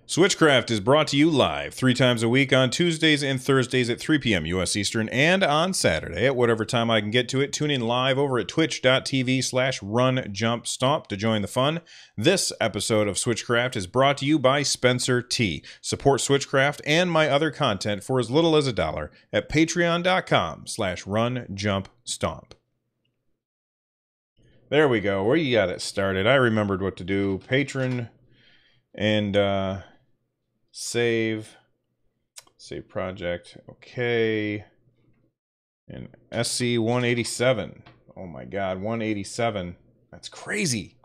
Switchcraft is brought to you live 3 times a week on Tuesdays and Thursdays at 3 p.m. U.S. Eastern and on Saturday at whatever time I can get to it. Tune in live over at twitch.tv/runjumpstomp to join the fun. This episode of Switchcraft is brought to you by Spencer T. Support Switchcraft and my other content for as little as $1 at patreon.com/runjumpstomp. There we go. Where you got it started. I remembered what to do. Patron and save project. Okay. And SC187. Oh my god, 187. That's crazy.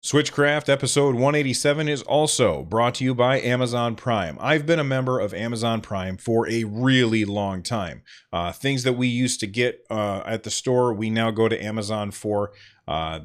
Switchcraft episode 187 is also brought to you by Amazon Prime. I've been a member of Amazon Prime for a really long time. Things that we used to get at the store, we now go to Amazon for.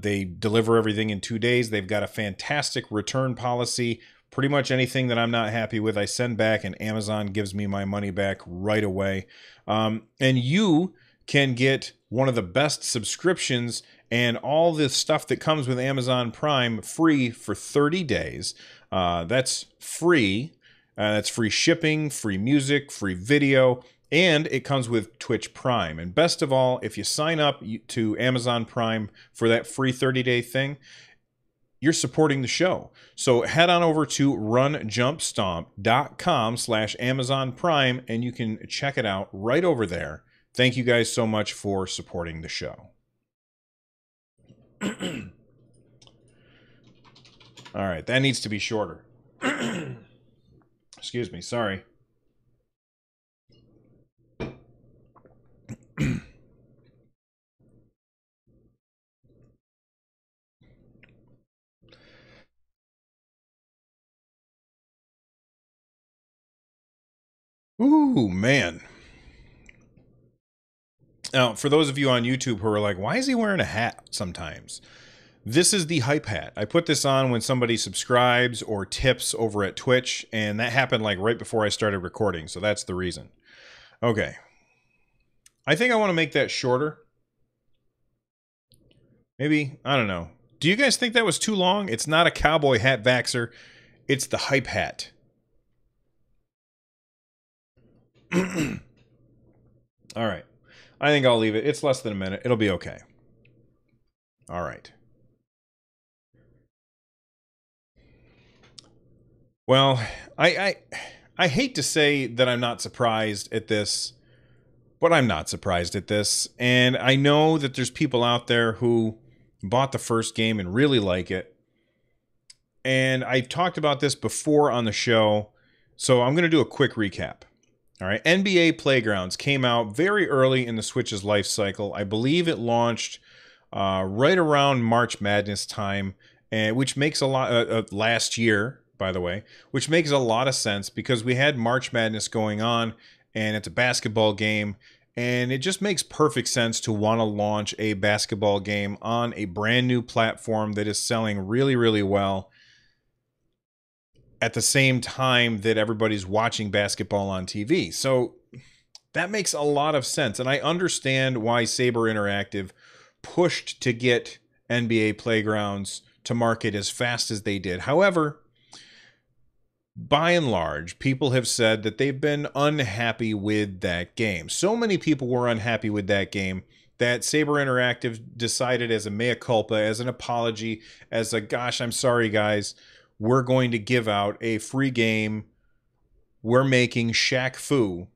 They deliver everything in 2 days. They've got a fantastic return policy. Pretty much anything that I'm not happy with, I send back, and Amazon gives me my money back right away. And you can get one of the best subscriptions and all this stuff that comes with Amazon Prime free for 30 days. That's free. That's free shipping, free music, free video, and it comes with Twitch Prime. And best of all, if you sign up to Amazon Prime for that free 30-day thing, you're supporting the show. So head on over to runjumpstomp.com/Amazon Prime, and you can check it out right over there. Thank you guys so much for supporting the show. All right, that needs to be shorter. Excuse me, sorry. Ooh, man. Now, for those of you on YouTube who are like, why is he wearing a hat sometimes? This is the hype hat. I put this on when somebody subscribes or tips over at Twitch, and that happened like right before I started recording, so that's the reason. Okay. I think I want to make that shorter. Maybe, I don't know. Do you guys think that was too long? It's not a cowboy hat vaxxer. It's the hype hat. All right. I think I'll leave it. It's less than a minute. It'll be okay. All right. Well, I hate to say that I'm not surprised at this, but I'm not surprised at this. And I know that there's people out there who bought the first game and really like it. And I talked about this before on the show, so I'm going to do a quick recap. All right, NBA Playgrounds came out very early in the Switch's life cycle. I believe it launched right around March Madness time, and which makes a lot last year, by the way, which makes a lot of sense because we had March Madness going on, and it's a basketball game, and it just makes perfect sense to want to launch a basketball game on a brand new platform that is selling really, really well at the same time that everybody's watching basketball on TV. So that makes a lot of sense. And I understand why Saber Interactive pushed to get NBA Playgrounds to market as fast as they did. However, by and large, people have said that they've been unhappy with that game. So many people were unhappy with that game that Saber Interactive decided as a mea culpa, as an apology, as a, gosh, I'm sorry, guys, we're going to give out a free game. We're making Shaq Fu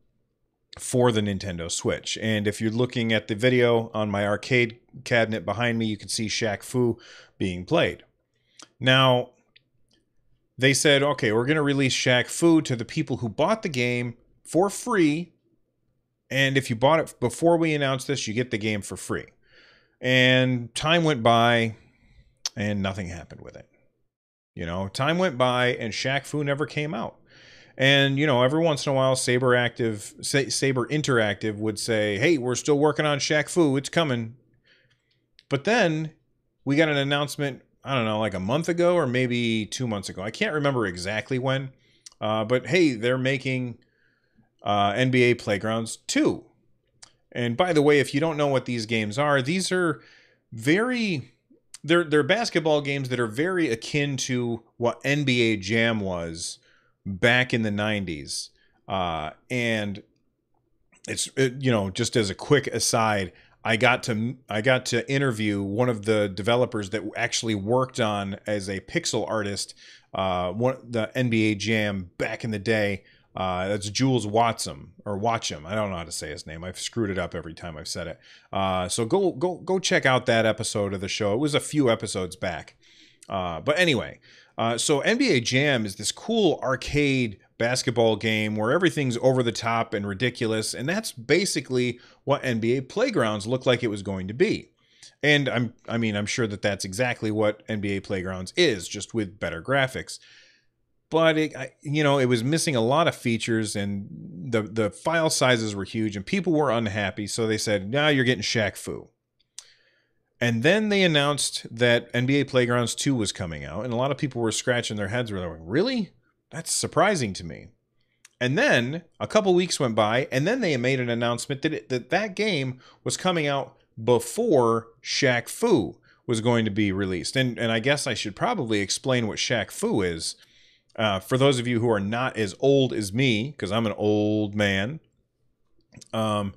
for the Nintendo Switch. And if you're looking at the video on my arcade cabinet behind me, you can see Shaq Fu being played. Now, they said, okay, we're going to release Shaq Fu to the people who bought the game for free. And if you bought it before we announced this, you get the game for free. And time went by and nothing happened with it. You know, time went by and Shaq Fu never came out. And, you know, every once in a while, Saber Interactive would say, hey, we're still working on Shaq Fu. It's coming. But then we got an announcement, I don't know, like a month ago or maybe 2 months ago. I can't remember exactly when. But, hey, they're making NBA Playgrounds 2. And by the way, if you don't know what these games are, these are very they're basketball games that are very akin to what NBA Jam was back in the 90s. And just as a quick aside, I got to interview one of the developers that actually worked on as a pixel artist the NBA Jam back in the day. That's Jules Watson or Watcham. I don't know how to say his name. I've screwed it up every time I've said it. So go check out that episode of the show. It was a few episodes back. But anyway, so NBA Jam is this cool arcade basketball game where everything's over the top and ridiculous, and that's basically what NBA Playgrounds looked like it was going to be. And I'm sure that that's exactly what NBA Playgrounds is, just with better graphics. But it was missing a lot of features, and the file sizes were huge, and people were unhappy. So they said, "Now you're getting Shaq Fu." And then they announced that NBA Playgrounds 2 was coming out, and a lot of people were scratching their heads. Were like, "Really? That's surprising to me." And then a couple weeks went by, and then they made an announcement that game was coming out before Shaq Fu was going to be released. And I guess I should probably explain what Shaq Fu is. For those of you who are not as old as me, because I'm an old man. I'm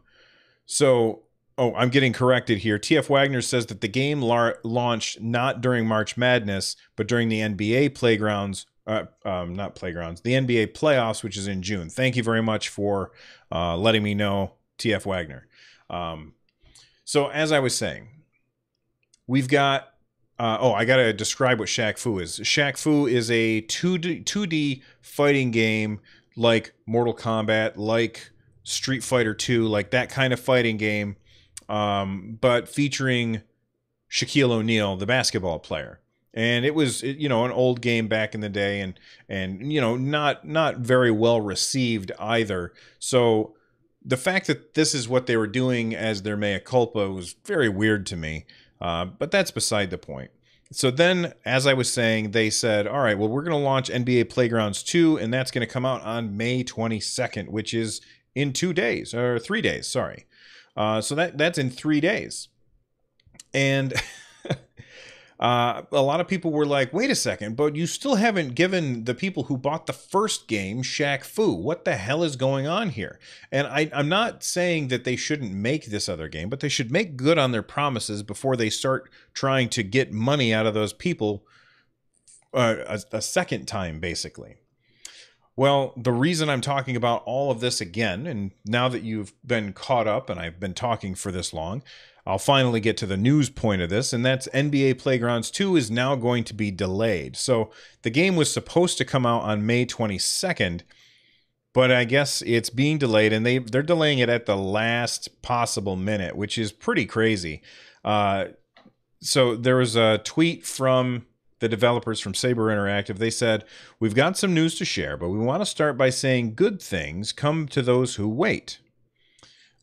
getting corrected here. TF Wagner says that the game launched not during March Madness, but during the NBA Playgrounds, not Playgrounds, the NBA Playoffs, which is in June. Thank you very much for letting me know, TF Wagner. So as I was saying, we've got I got to describe what Shaq Fu is. Shaq Fu is a 2D fighting game like Mortal Kombat, like Street Fighter 2, like that kind of fighting game, but featuring Shaquille O'Neal, the basketball player. And it was, an old game back in the day, and not very well received either. So the fact that this is what they were doing as their mea culpa was very weird to me. But that's beside the point. So then, as I was saying, they said, all right, well, we're going to launch NBA Playgrounds 2, and that's going to come out on May 22nd, which is in 2 days, or 3 days, sorry. So that's in 3 days. And a lot of people were like, wait a second, but you still haven't given the people who bought the first game Shaq Fu. What the hell is going on here? And I'm not saying that they shouldn't make this other game, but they should make good on their promises before they start trying to get money out of those people a second time, basically. Well, the reason I'm talking about all of this again, and now that you've been caught up and I've been talking for this long, I'll finally get to the news point of this, and that's NBA Playgrounds 2 is now going to be delayed. So the game was supposed to come out on May 22nd, but I guess it's being delayed, and they're delaying it at the last possible minute, which is pretty crazy. So there was a tweet from the developers from Saber Interactive. They said, "We've got some news to share, but we want to start by saying good things come to those who wait.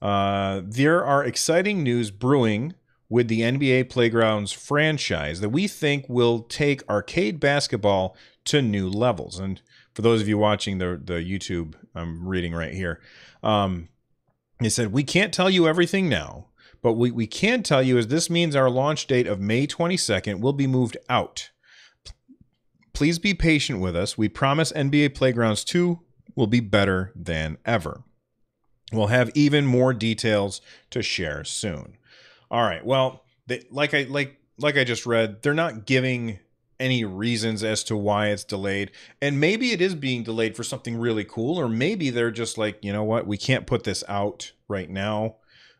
There are exciting news brewing with the NBA Playgrounds franchise that we think will take arcade basketball to new levels." And for those of you watching the YouTube, I'm reading right here. They said, "We can't tell you everything now, but we can tell you is this means our launch date of May 22nd will be moved out. Please be patient with us. We promise NBA Playgrounds 2 will be better than ever. We'll have even more details to share soon." All right. Well, like I just read, they're not giving any reasons as to why it's delayed. And maybe it is being delayed for something really cool, or maybe they're just like, you know what, we can't put this out right now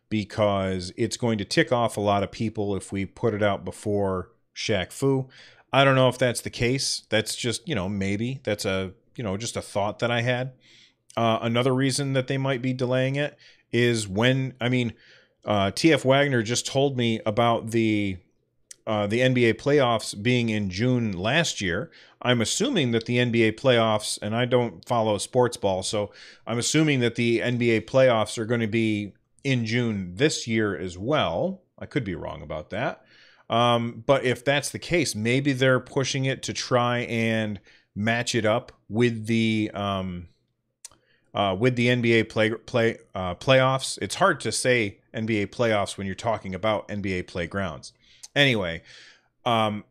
because it's going to tick off a lot of people if we put it out before Shaq Fu. I don't know if that's the case. That's just, maybe that's just a thought that I had. Another reason that they might be delaying it is TF Wagner just told me about the NBA playoffs being in June last year. I'm assuming that the NBA playoffs, and I don't follow sports ball, so I'm assuming that the NBA playoffs are going to be in June this year as well. I could be wrong about that. But if that's the case, maybe they're pushing it to try and match it up with the NBA playoffs. It's hard to say NBA playoffs when you're talking about NBA Playgrounds. Anyway, Um,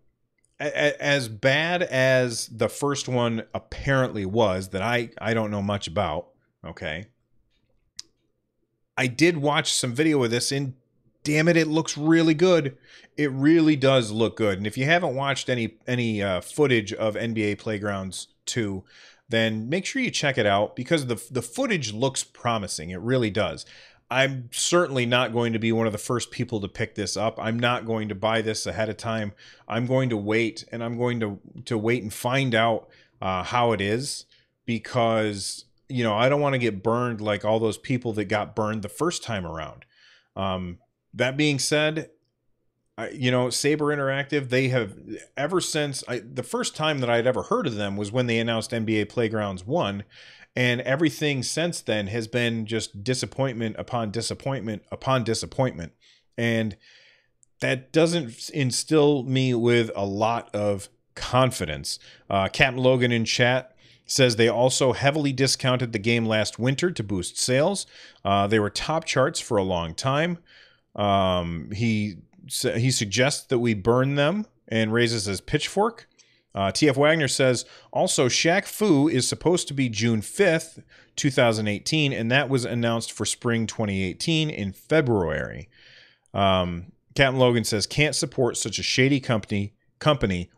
as bad as the first one apparently was, that I don't know much about. Okay, I did watch some video of this, and damn it, it looks really good. It really does look good. And if you haven't watched any footage of NBA Playgrounds 2, then make sure you check it out, because the footage looks promising. It really does. I'm certainly not going to be one of the first people to pick this up. I'm not going to buy this ahead of time. I'm going to wait, and I'm going to wait and find out how it is, because I don't want to get burned like all those people that got burned the first time around. That being said, Saber Interactive, they have, ever since the first time that I'd ever heard of them was when they announced NBA Playgrounds 1, and everything since then has been just disappointment upon disappointment upon disappointment. And that doesn't instill me with a lot of confidence. Captain Logan in chat says they also heavily discounted the game last winter to boost sales. They were top charts for a long time. He suggests that we burn them, and raises his pitchfork. TF Wagner says, also, Shaq Fu is supposed to be June 5th, 2018, and that was announced for spring 2018 in February. Captain Logan says, can't support such a shady company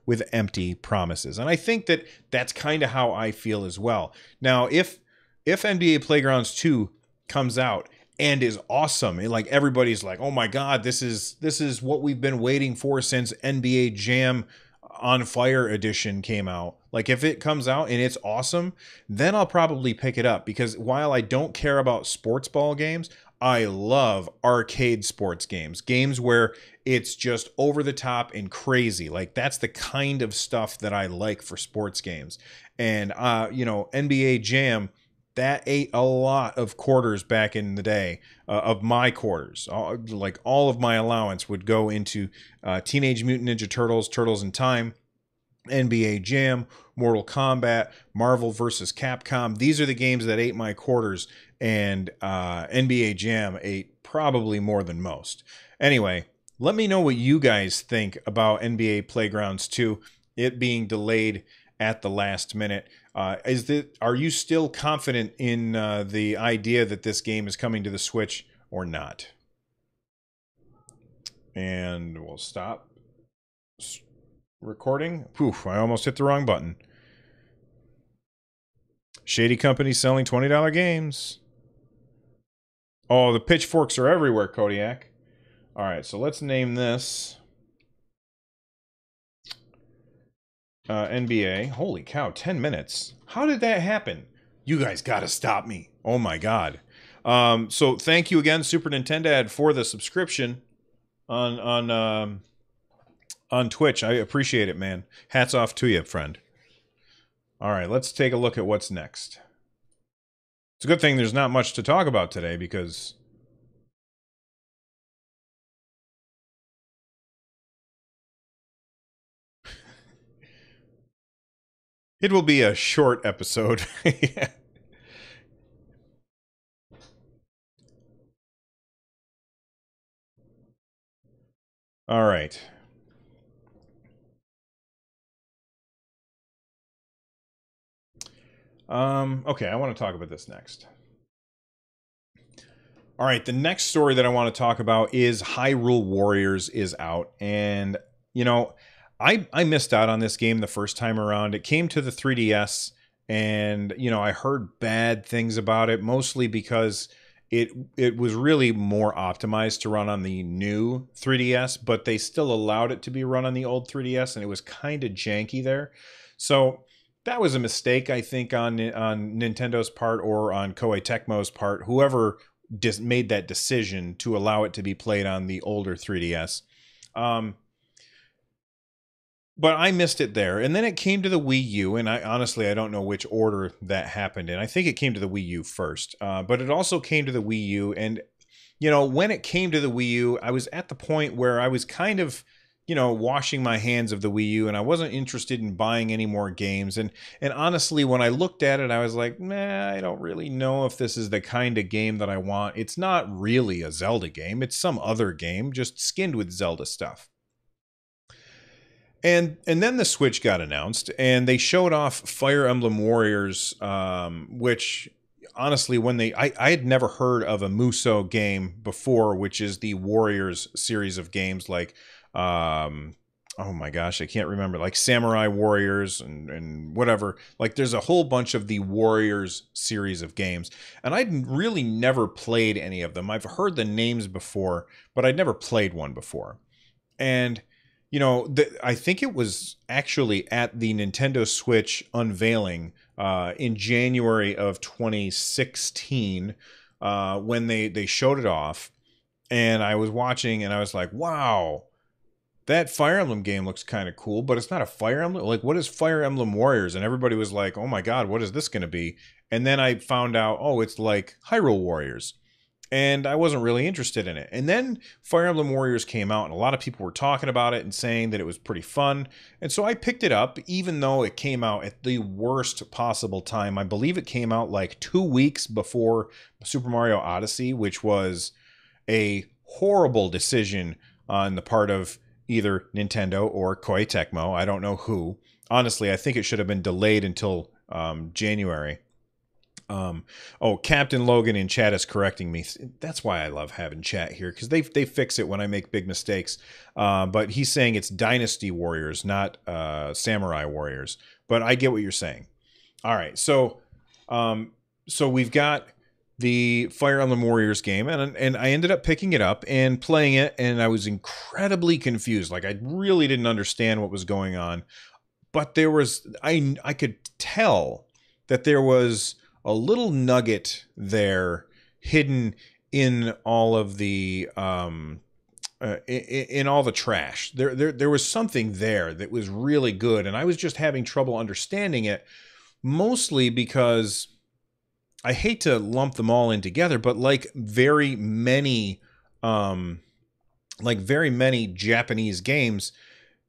with empty promises. And I think that that's kind of how I feel as well. Now, if NBA Playgrounds 2 comes out and is awesome, and like everybody's like, oh my God, this is what we've been waiting for since NBA Jam on Fire edition came out. Like, if it comes out and it's awesome, then I'll probably pick it up, because while I don't care about sports ball games, I love arcade sports games where it's just over the top and crazy. Like, that's the kind of stuff that I like for sports games. And NBA Jam, that ate a lot of quarters back in the day, of my quarters. Like, all of my allowance would go into Teenage Mutant Ninja Turtles, Turtles in Time, NBA Jam, Mortal Kombat, Marvel vs. Capcom. These are the games that ate my quarters, and NBA Jam ate probably more than most. Anyway, let me know what you guys think about NBA Playgrounds 2, it being delayed at the last minute. Are you still confident in the idea that this game is coming to the Switch or not? And we'll stop recording. Poof, I almost hit the wrong button. Shady company selling $20 games. Oh, the pitchforks are everywhere, Kodiak. All right, so let's name this NBA. Holy cow, 10 minutes. How did that happen? You guys got to stop me. Oh my God. So thank you again, Super Nintendo, for the subscription on Twitch. I appreciate it, man. Hats off to you, friend. All right, let's take a look at what's next. It's a good thing there's not much to talk about today, because it will be a short episode. Yeah. All right. Okay, I want to talk about this next. All right, the next story that I want to talk about is Hyrule Warriors is out. And, I missed out on this game the first time around. It came to the 3DS, and, I heard bad things about it, mostly because it was really more optimized to run on the new 3DS, but they still allowed it to be run on the old 3DS, and it was kind of janky there. So that was a mistake, I think, on Nintendo's part, or on Koei Tecmo's part, whoever made that decision to allow it to be played on the older 3DS. But I missed it there. And then it came to the Wii U, and I don't know which order that happened in. I think it came to the Wii U first, but it also came to the Wii U. And, when it came to the Wii U, I was at the point where I was kind of, washing my hands of the Wii U, and I wasn't interested in buying any more games. And honestly, when I looked at it, I was like, nah, I don't really know if this is the kind of game that I want. It's not really a Zelda game. It's some other game, just skinned with Zelda stuff. And then the Switch got announced, and they showed off Fire Emblem Warriors, which honestly, when I had never heard of a Muso game before, which is the Warriors series of games, like oh my gosh, I can't remember, like Samurai Warriors and whatever. Like there's a whole bunch of the Warriors series of games, and I'd really never played any of them. I've heard the names before, but I'd never played one before. And you know, I think it was actually at the Nintendo Switch unveiling in January of 2016 when they showed it off, and I was watching, and I was like, wow, that Fire Emblem game looks kind of cool, but it's not a Fire Emblem. Like, what is Fire Emblem Warriors? And everybody was like, oh my God, what is this going to be? And then I found out, oh, it's like Hyrule Warriors. And I wasn't really interested in it. And then Fire Emblem Warriors came out, and a lot of people were talking about it and saying that it was pretty fun. And so I picked it up, even though it came out at the worst possible time. I believe it came out like 2 weeks before Super Mario Odyssey, which was a horrible decision on the part of either Nintendo or Koei Tecmo. I don't know who. Honestly, I think it should have been delayed until January. Oh, Captain Logan in chat is correcting me. That's why I love having chat here, because they fix it when I make big mistakes. But he's saying it's Dynasty Warriors, not Samurai Warriors. But I get what you're saying. All right, so we've got the Fire Emblem Warriors game, and I ended up picking it up and playing it, and I was incredibly confused. Like, I really didn't understand what was going on. But there was, I could tell that there was a little nugget there hidden in all of the in all the trash. There was something there that was really good, and I was just having trouble understanding it, mostly because I hate to lump them all in together, but like very many Japanese games,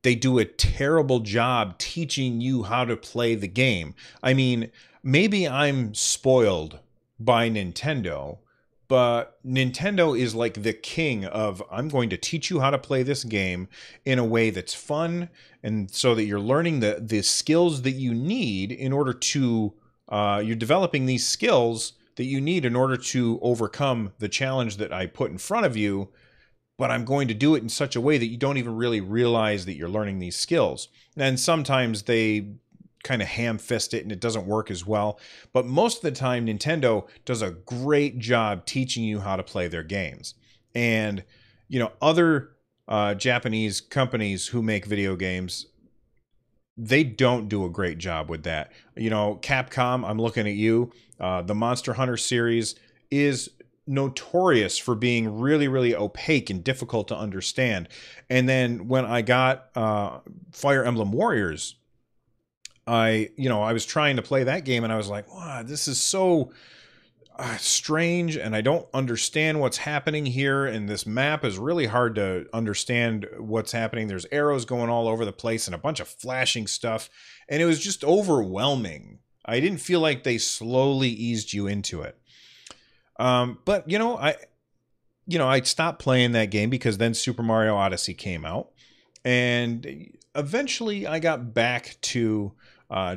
they do a terrible job teaching you how to play the game. I mean, maybe I'm spoiled by Nintendo, but Nintendo is like the king of, I'm going to teach you how to play this game in a way that's fun, and so that you're learning the skills that you need in order to, you're developing these skills that you need in order to overcome the challenge that I put in front of you, but I'm going to do it in such a way that you don't even really realize that you're learning these skills. And sometimes they kind of ham-fist it and it doesn't work as well. But most of the time, Nintendo does a great job teaching you how to play their games. And, you know, other Japanese companies who make video games, they don't do a great job with that. You know, Capcom, I'm looking at you. The Monster Hunter series is notorious for being really, really opaque and difficult to understand. And then when I got Fire Emblem Warriors, I was trying to play that game, and I was like, wow, this is so strange, and I don't understand what's happening here, and this map is really hard to understand what's happening. There's arrows going all over the place and a bunch of flashing stuff, and it was just overwhelming. I didn't feel like they slowly eased you into it. But I stopped playing that game because then Super Mario Odyssey came out, and eventually I got back to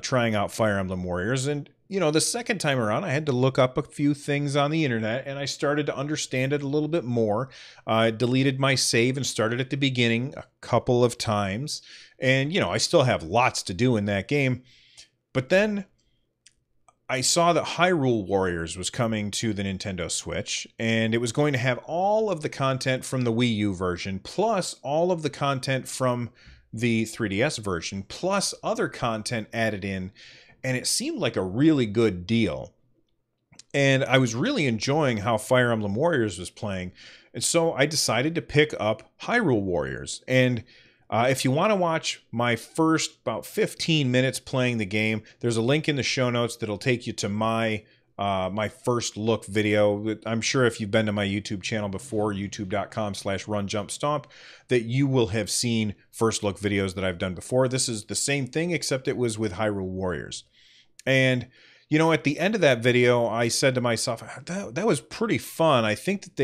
trying out Fire Emblem Warriors. And, you know, the second time around, I had to look up a few things on the internet, and I started to understand it a little bit more. I deleted my save and started at the beginning a couple of times. And, you know, I still have lots to do in that game. But then I saw that Hyrule Warriors was coming to the Nintendo Switch, and it was going to have all of the content from the Wii U version, plus all of the content from the 3DS version, plus other content added in, and it seemed like a really good deal. And I was really enjoying how Fire Emblem Warriors was playing, and so I decided to pick up Hyrule Warriors. And if you want to watch my first about 15 minutes playing the game, there's a link in the show notes that'll take you to my first look video. I'm sure if you've been to my YouTube channel before, youtube.com/runjumpstomp, that you will have seen first look videos that I've done before. This is the same thing, except it was with Hyrule Warriors. And, you know, at the end of that video, I said to myself, that was pretty fun. I think that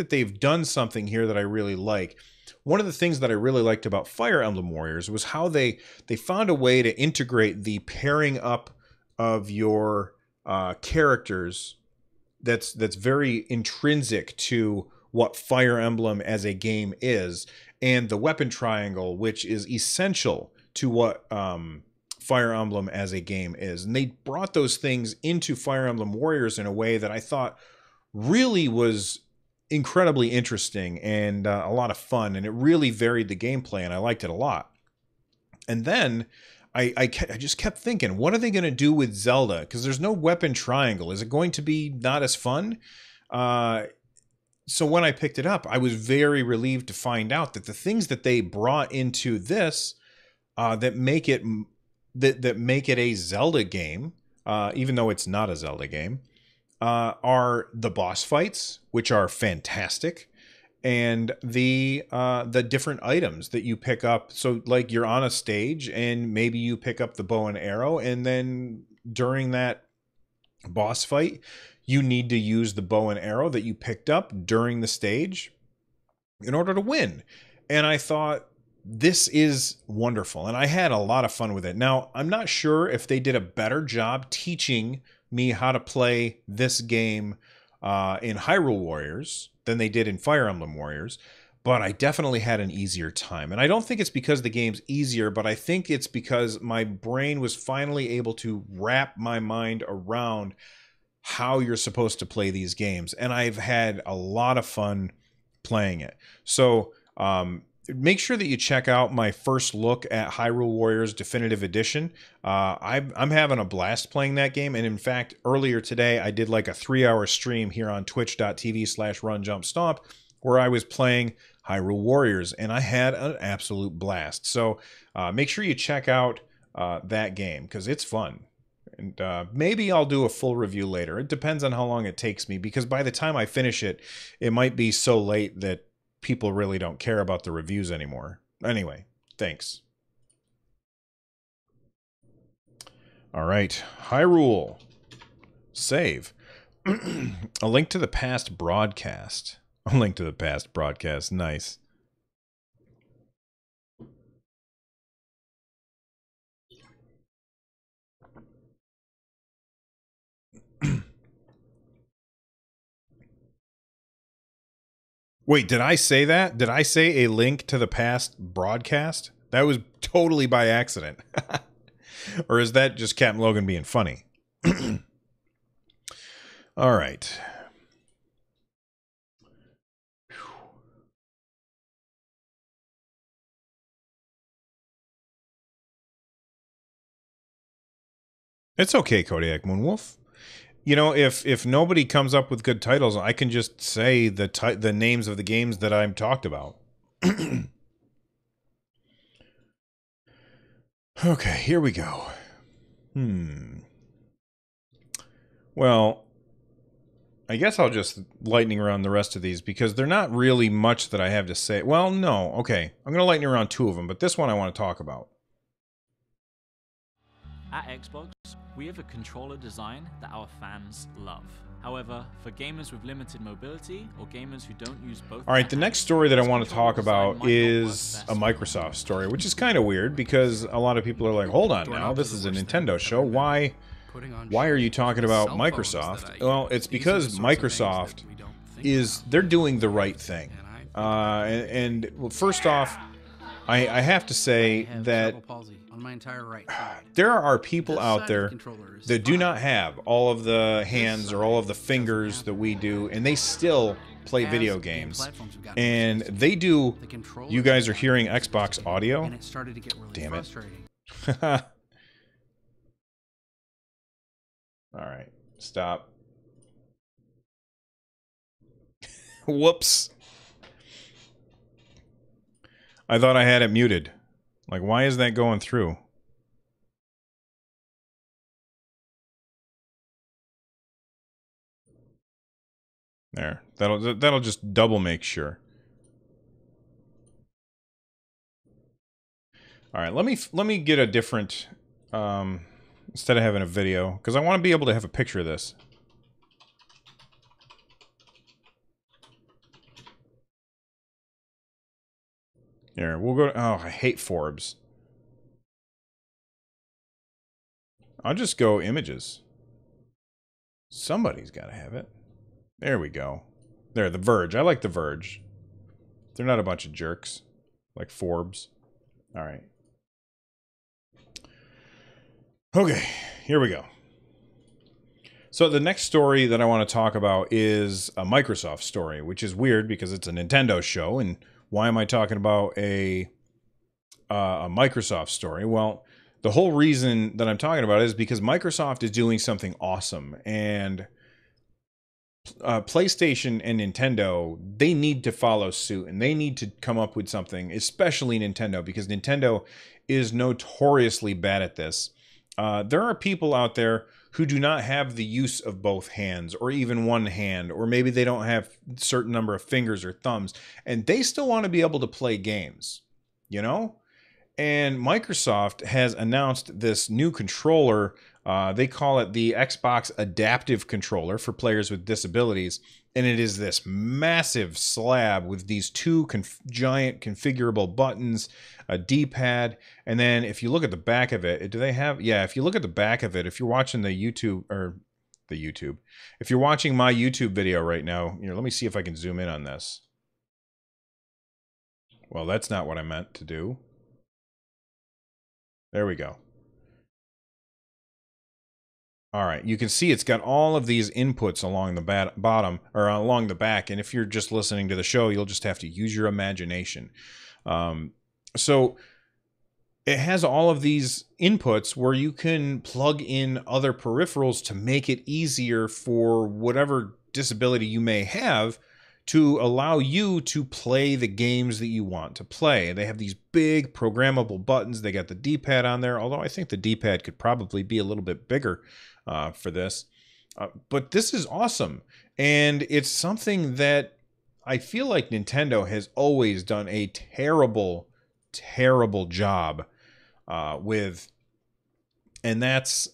they've done something here that I really like. one of the things that I really liked about Fire Emblem Warriors was how they found a way to integrate the pairing up of your characters that's very intrinsic to what Fire Emblem as a game is, and the weapon triangle, which is essential to what Fire Emblem as a game is. And they brought those things into Fire Emblem Warriors in a way that I thought really was incredibly interesting and a lot of fun, and it really varied the gameplay, and I liked it a lot. And then I just kept thinking, what are they going to do with Zelda? Because there's no weapon triangle. Is it going to be not as fun? So when I picked it up, I was very relieved to find out that the things that they brought into this that make it a Zelda game, even though it's not a Zelda game, are the boss fights, which are fantastic, and the different items that you pick up. So like you're on a stage and maybe you pick up the bow and arrow, and then during that boss fight, you need to use the bow and arrow that you picked up during the stage in order to win. And I thought, this is wonderful. And I had a lot of fun with it. Now, I'm not sure if they did a better job teaching me how to play this game in Hyrule Warriors than they did in Fire Emblem Warriors, but I definitely had an easier time. And I don't think it's because the game's easier, but I think it's because my brain was finally able to wrap my mind around how you're supposed to play these games. And I've had a lot of fun playing it. So make sure that you check out my first look at Hyrule Warriors Definitive Edition. I'm having a blast playing that game. And in fact, earlier today, I did like a 3-hour stream here on twitch.tv/runjumpstomp where I was playing Hyrule Warriors, and I had an absolute blast. So make sure you check out that game because it's fun. And maybe I'll do a full review later. It depends on how long it takes me, because by the time I finish it, it might be so late that people really don't care about the reviews anymore. Anyway, thanks. All right, Hyrule. Save. A link to the past broadcast. A link to the past broadcast. Nice. Wait, did I say that? Did I say a link to the past broadcast? That was totally by accident. Or is that just Captain Logan being funny? All right. It's okay, Kodiak Moonwolf. You know, if nobody comes up with good titles, I can just say the names of the games that I'm talked about. Okay, here we go. Well, I guess I'll just lightning around the rest of these because they're not really much that I have to say. Well, no, okay. I'm going to lightning around 2 of them, but this one I want to talk about. At Xbox, we have a controller design that our fans love. However, for gamers with limited mobility or gamers who don't use both... All right, the next story that I want to talk about is a Microsoft story, which is kind of weird because a lot of people are like, hold on now, this is a Nintendo show. Why are you talking about Microsoft? Well, it's because Microsoft they're doing the right thing. And well, first off, I have to say that on my entire right there are people out there that do not have all of the hands or all of the fingers that we do, and they still play video games. And they do. You guys are hearing Xbox audio? and it started to get really Damn it. frustrating. All right, stop. Whoops. I thought I had it muted. Like, why is that going through? There. That'll just double make sure. All right, let me get a different instead of having a video, because I want to be able to have a picture of this. Here, we'll go. Oh, I hate Forbes. I'll just go images. Somebody's got to have it. There we go. There, The Verge. I like The Verge. They're not a bunch of jerks like Forbes. All right. Okay, here we go. So the next story that I want to talk about is a Microsoft story, which is weird because it's a Nintendo show. And why am I talking about a Microsoft story? Well, the whole reason that I'm talking about it is because Microsoft is doing something awesome, and PlayStation and Nintendo, they need to follow suit, and they need to come up with something, especially Nintendo, because Nintendo is notoriously bad at this. There are people out there who do not have the use of both hands, or even one hand, or maybe they don't have a certain number of fingers or thumbs, and they still want to be able to play games, you know? And Microsoft has announced this new controller. They call it the Xbox Adaptive Controller for players with disabilities. And it is this massive slab with these two giant configurable buttons, a D-pad. And then if you look at the back of it, do they have? Yeah, if you look at the back of it, if you're watching the YouTube, if you're watching my YouTube video right now, let me see if I can zoom in on this. Well, that's not what I meant to do. There we go. All right, you can see it's got all of these inputs along the bottom, or along the back, and if you're just listening to the show, you'll just have to use your imagination. So it has all of these inputs where you can plug in other peripherals to make it easier for whatever disability you may have to allow you to play the games that you want to play. They have these big programmable buttons. They got the D-pad on there, although I think the D-pad could probably be a little bit bigger for this. But this is awesome. And it's something that I feel like Nintendo has always done a terrible, terrible job with. And that's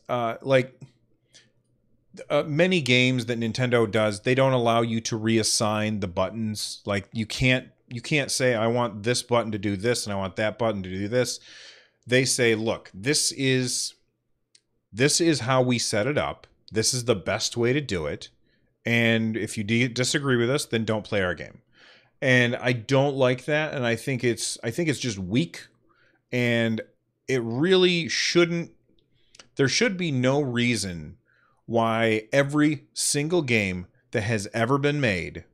many games that Nintendo does, they don't allow you to reassign the buttons. Like you can't say, I want this button to do this and I want that button to do this. They say, look, this is how we set it up. This is the best way to do it. And if you disagree with us, then don't play our game. And I don't like that. And I think it's just weak. And it really shouldn't. There should be no reason why every single game that has ever been made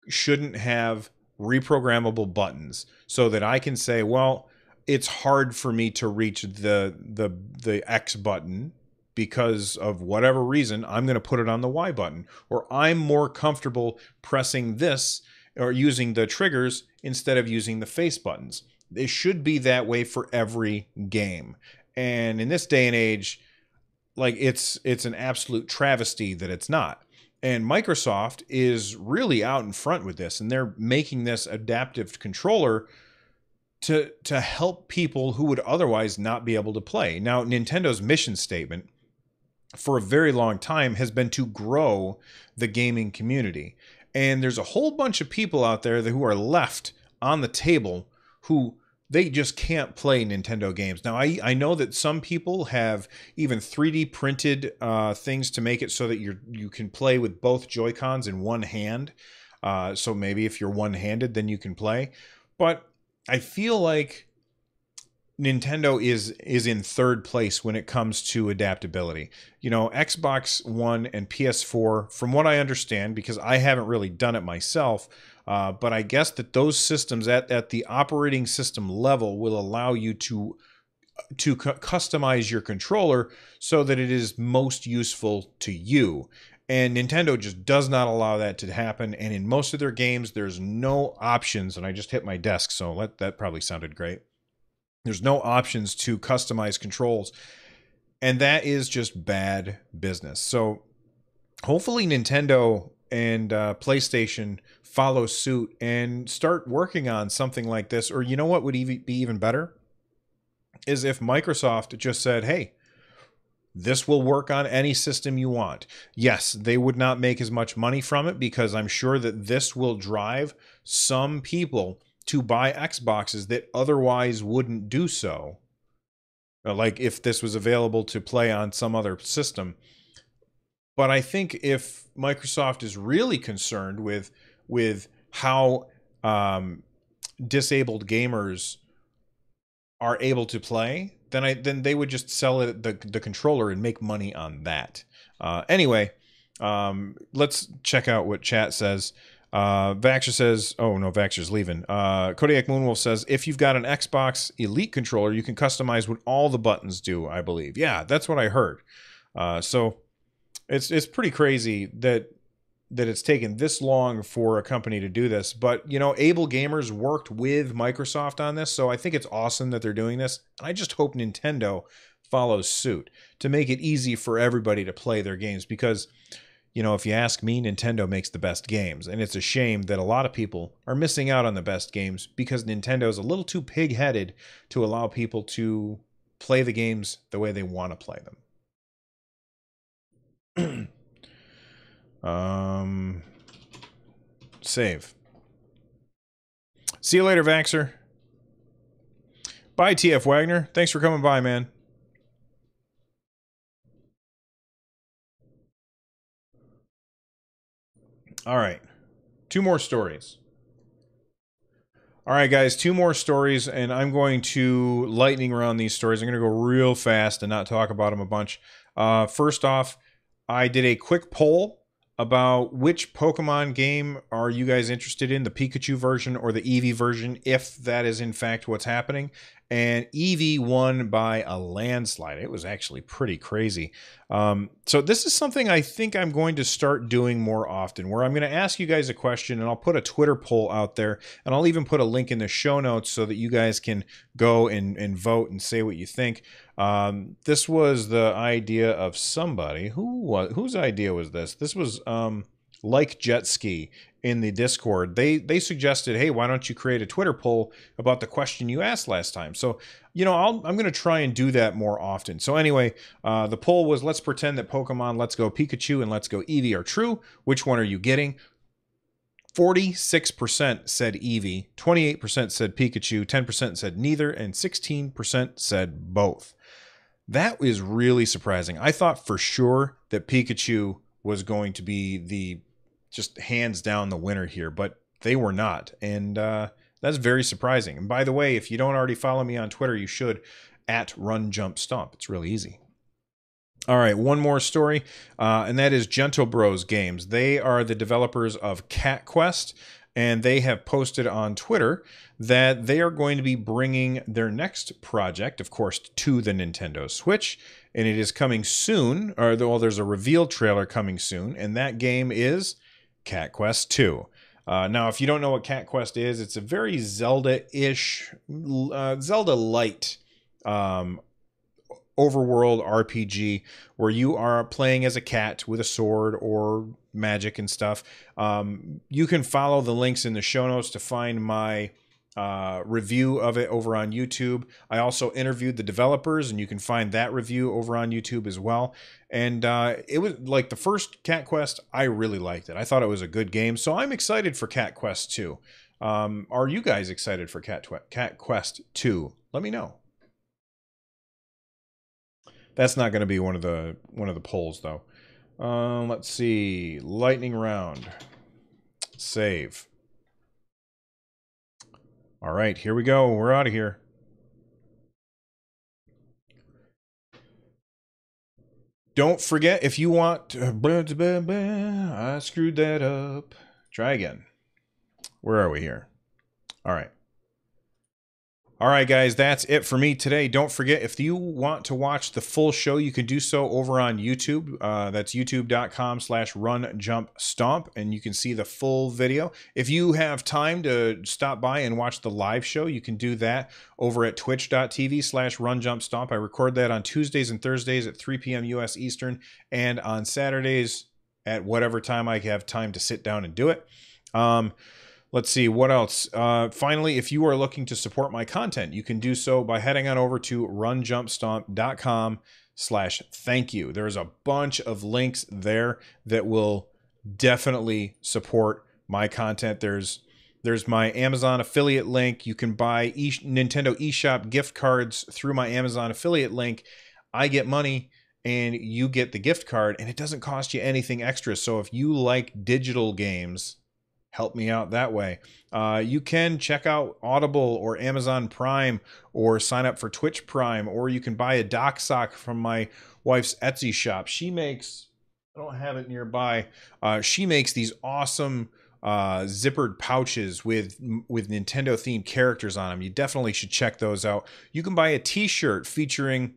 shouldn't have reprogrammable buttons, so that I can say, well, it's hard for me to reach the X button because of whatever reason. I'm going to put it on the Y button, or I'm more comfortable pressing this or using the triggers instead of using the face buttons. It should be that way for every game. And in this day and age, like it's an absolute travesty that it's not. And Microsoft is really out in front with this, and they're making this adaptive controller to help people who would otherwise not be able to play. Now, Nintendo's mission statement for a very long time has been to grow the gaming community. And there's a whole bunch of people out there who are left on the table who they just can't play Nintendo games. Now, I know that some people have even 3D printed things to make it so that you can play with both Joy-Cons in one hand. So maybe if you're one-handed, then you can play. But I feel like Nintendo is in third place when it comes to adaptability. Xbox One and PS4, from what I understand, because I haven't really done it myself, but I guess that those systems at the operating system level will allow you to customize your controller so that it is most useful to you. And Nintendo just does not allow that to happen. And in most of their games, there's no options. And I just hit my desk, so that probably sounded great. There's no options to customize controls. And that is just bad business. So hopefully Nintendo and PlayStation follow suit and start working on something like this. Or you know what would be even better? Is if Microsoft just said, hey, this will work on any system you want. Yes, they would not make as much money from it, because I'm sure that this will drive some people to buy Xboxes that otherwise wouldn't do so. Like if this was available to play on some other system. But I think if Microsoft is really concerned with how disabled gamers are able to play, then they would just sell it the controller and make money on that. Anyway, let's check out what chat says. Vaxxer says, oh no, Vaxxer's leaving. Kodiak Moonwolf says, if you've got an Xbox Elite controller, you can customize what all the buttons do, I believe. Yeah, that's what I heard. So it's pretty crazy that it's taken this long for a company to do this. But, you know, Able Gamers worked with Microsoft on this, so I think it's awesome that they're doing this. And I just hope Nintendo follows suit to make it easy for everybody to play their games. Because, you know, if you ask me, Nintendo makes the best games. And it's a shame that a lot of people are missing out on the best games because Nintendo is a little too pig-headed to allow people to play the games the way they want to play them. Save. See you later, Vaxxer. Bye, TF Wagner. Thanks for coming by, man. All right. 2 more stories. All right, guys, 2 more stories, and I'm going to lightning round these stories. I'm going to go real fast and not talk about them a bunch. First off, I did a quick poll about which Pokemon game are you guys interested in, the Pikachu version or the Eevee version, if that is in fact what's happening. And Eevee won by a landslide. It was actually pretty crazy. So this is something I think I'm going to start doing more often, where I'm going to ask you guys a question, and I'll put a Twitter poll out there, and I'll even put a link in the show notes so that you guys can go and vote and say what you think. This was the idea of somebody. Whose idea was this? This was like Jet Ski in the Discord. They suggested, hey, why don't you create a Twitter poll about the question you asked last time? So, you know, I'm going to try and do that more often. So anyway, the poll was, let's pretend that Pokemon Let's Go Pikachu and Let's Go Eevee are true. Which one are you getting? 46% said Eevee, 28% said Pikachu, 10% said neither, and 16% said both. That is really surprising. I thought for sure that Pikachu was going to be the just hands down the winner here, but they were not. And that's very surprising. And by the way, if you don't already follow me on Twitter, you should, at Run Jump Stomp. It's really easy. All right, one more story, and that is Gentle Bros Games. They are the developers of Cat Quest, and they have posted on Twitter that they are going to be bringing their next project, of course, to the Nintendo Switch, and it is coming soon, or well, there's a reveal trailer coming soon, and that game is Cat Quest 2. Now, if you don't know what Cat Quest is, it's a very Zelda-ish, Zelda-light overworld RPG where you are playing as a cat with a sword or magic and stuff. You can follow the links in the show notes to find my review of it over on YouTube. I also interviewed the developers, and you can find that review over on YouTube as well. And it was like the first Cat Quest, I really liked it. I thought it was a good game, so I'm excited for Cat Quest 2. Are you guys excited for Cat Quest 2? Let me know. That's not going to be one of the polls though. Let's see. Lightning round. Save. All right, here we go. We're out of here. Don't forget, if you want I screwed that up. Try again. Where are we here? All right. All right, guys, that's it for me today. Don't forget, if you want to watch the full show, you can do so over on YouTube. That's youtube.com/runjumpstomp, and you can see the full video. If you have time to stop by and watch the live show, you can do that over at twitch.tv/runjumpstomp. I record that on Tuesdays and Thursdays at 3 p.m. U.S. Eastern, and on Saturdays at whatever time I have time to sit down and do it. Let's see, what else? Finally, if you are looking to support my content, you can do so by heading on over to runjumpstomp.com/thank-you. There's a bunch of links there that will definitely support my content. There's There's my Amazon affiliate link. You can buy Nintendo eShop gift cards through my Amazon affiliate link. I get money and you get the gift card, and it doesn't cost you anything extra. So if you like digital games, help me out that way. You can check out Audible or Amazon Prime, or sign up for Twitch Prime, or you can buy a dock sock from my wife's Etsy shop. She makes, I don't have it nearby, she makes these awesome zippered pouches with Nintendo themed characters on them. You definitely should check those out. You can buy a t-shirt featuring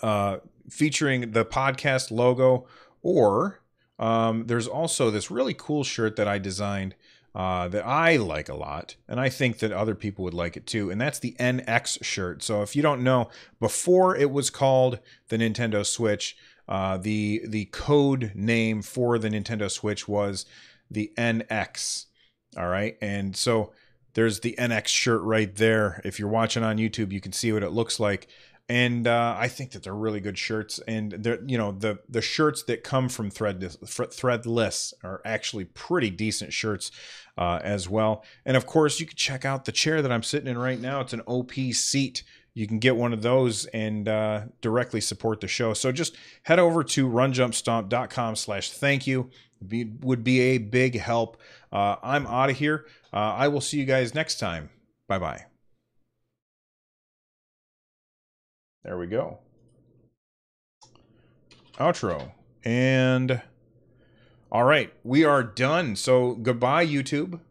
the podcast logo, or there's also this really cool shirt that I designed that I like a lot, and I think that other people would like it too, and that's the NX shirt. So if you don't know, before it was called the Nintendo Switch, the code name for the Nintendo Switch was the NX. All right, and so there's the NX shirt right there. If you're watching on YouTube, you can see what it looks like. And I think that they're really good shirts, and they're, you know, the shirts that come from Threadless are actually pretty decent shirts as well. And of course, you can check out the chair that I'm sitting in right now. It's an OP seat. You can get one of those and directly support the show. So just head over to runjumpstomp.com/thank-you. Would be a big help. I'm out of here. I will see you guys next time. Bye-bye. There we go. Outro. And all right, we are done. So goodbye, YouTube.